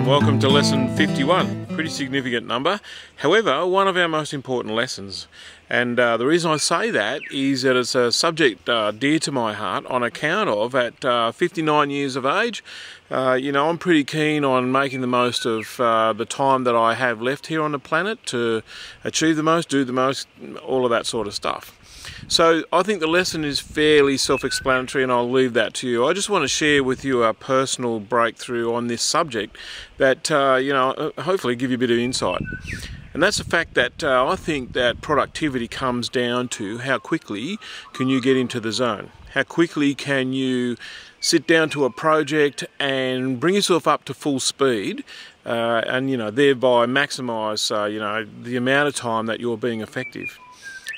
and welcome to lesson 51. Pretty significant number, however one of our most important lessons. And the reason I say that is that it's a subject dear to my heart on account of at 59 years of age, I'm pretty keen on making the most of the time that I have left here on the planet to achieve the most, do the most, all of that sort of stuff. So I think the lesson is fairly self-explanatory, and I'll leave that to you. I just want to share with you a personal breakthrough on this subject that, hopefully give you a bit of insight. And that's the fact that I think that productivity comes down to how quickly can you get into the zone. How quickly can you sit down to a project and bring yourself up to full speed and, thereby maximise, the amount of time that you're being effective.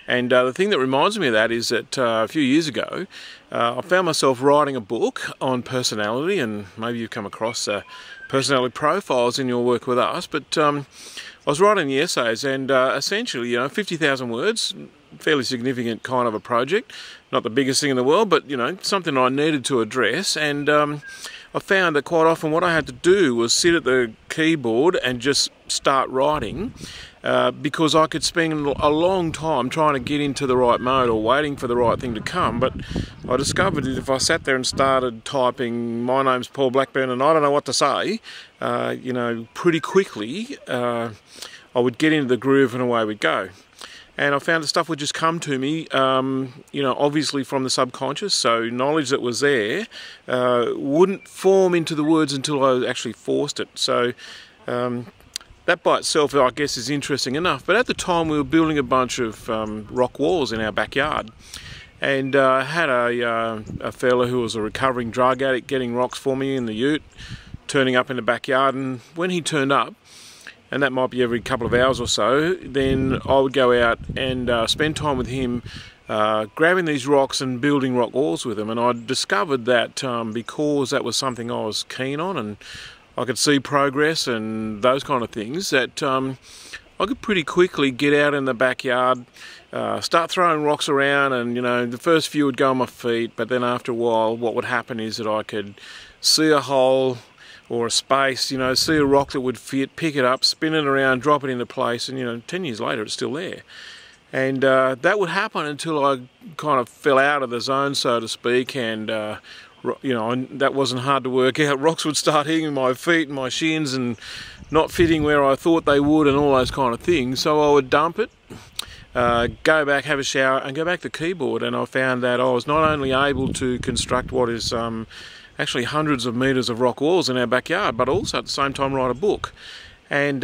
And the thing that reminds me of that is that a few years ago, I found myself writing a book on personality, and maybe you've come across personality profiles in your work with us, but I was writing the essays, and essentially, 50,000 words, fairly significant kind of a project, not the biggest thing in the world, but, something I needed to address. And I found that quite often what I had to do was sit at the keyboard and just start writing, because I could spend a long time trying to get into the right mode or waiting for the right thing to come. But I discovered that if I sat there and started typing, "My name's Paul Blackburn and I don't know what to say," pretty quickly I would get into the groove and away we'd go. And I found the stuff would just come to me, obviously from the subconscious, so knowledge that was there wouldn't form into the words until I actually forced it. So that by itself, I guess, is interesting enough. But at the time, we were building a bunch of rock walls in our backyard. And I had a fella who was a recovering drug addict getting rocks for me in the ute, turning up in the backyard. And when he turned up, and that might be every couple of hours or so, then I would go out and spend time with him, grabbing these rocks and building rock walls with him. And I discovered that because that was something I was keen on, and I could see progress and those kind of things, that I could pretty quickly get out in the backyard, start throwing rocks around, and the first few would go on my feet, but then after a while what would happen is that I could see a hole or a space, see a rock that would fit, pick it up, spin it around, drop it into place, and 10 years later it's still there. And that would happen until I kind of fell out of the zone, so to speak, and and that wasn't hard to work out. Rocks would start hitting my feet and my shins and not fitting where I thought they would and all those kind of things. So I would dump it, go back, have a shower and go back to the keyboard, and I found that I was not only able to construct what is actually hundreds of metres of rock walls in our backyard, but also at the same time write a book. And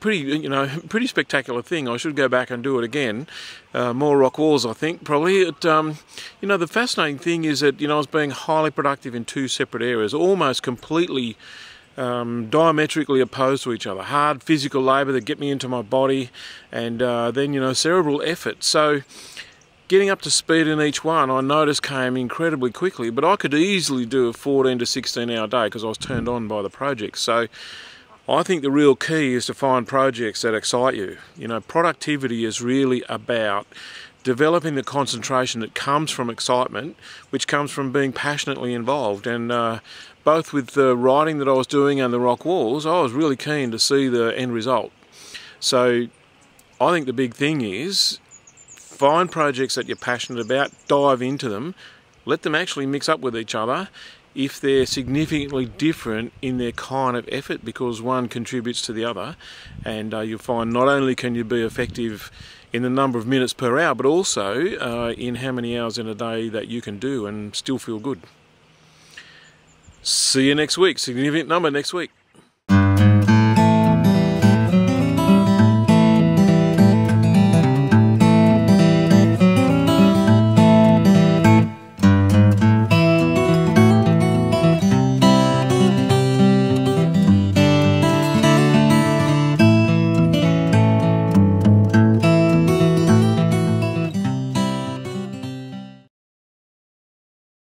pretty spectacular thing. I should go back and do it again. More rock walls, I think, probably. The fascinating thing is that I was being highly productive in two separate areas, almost completely diametrically opposed to each other. Hard physical labour that get me into my body, and then cerebral effort. So getting up to speed in each one, I noticed, came incredibly quickly, but I could easily do a 14 to 16 hour day because I was turned on by the project. So I think the real key is to find projects that excite you. Productivity is really about developing the concentration that comes from excitement, which comes from being passionately involved. And both with the writing that I was doing and the rock walls, I was really keen to see the end result. So I think the big thing is find projects that you're passionate about, dive into them, let them actually mix up with each other if they're significantly different in their kind of effort, because one contributes to the other, and you'll find not only can you be effective in the number of minutes per hour, but also in how many hours in a day that you can do and still feel good. See you next week. Significant number next week.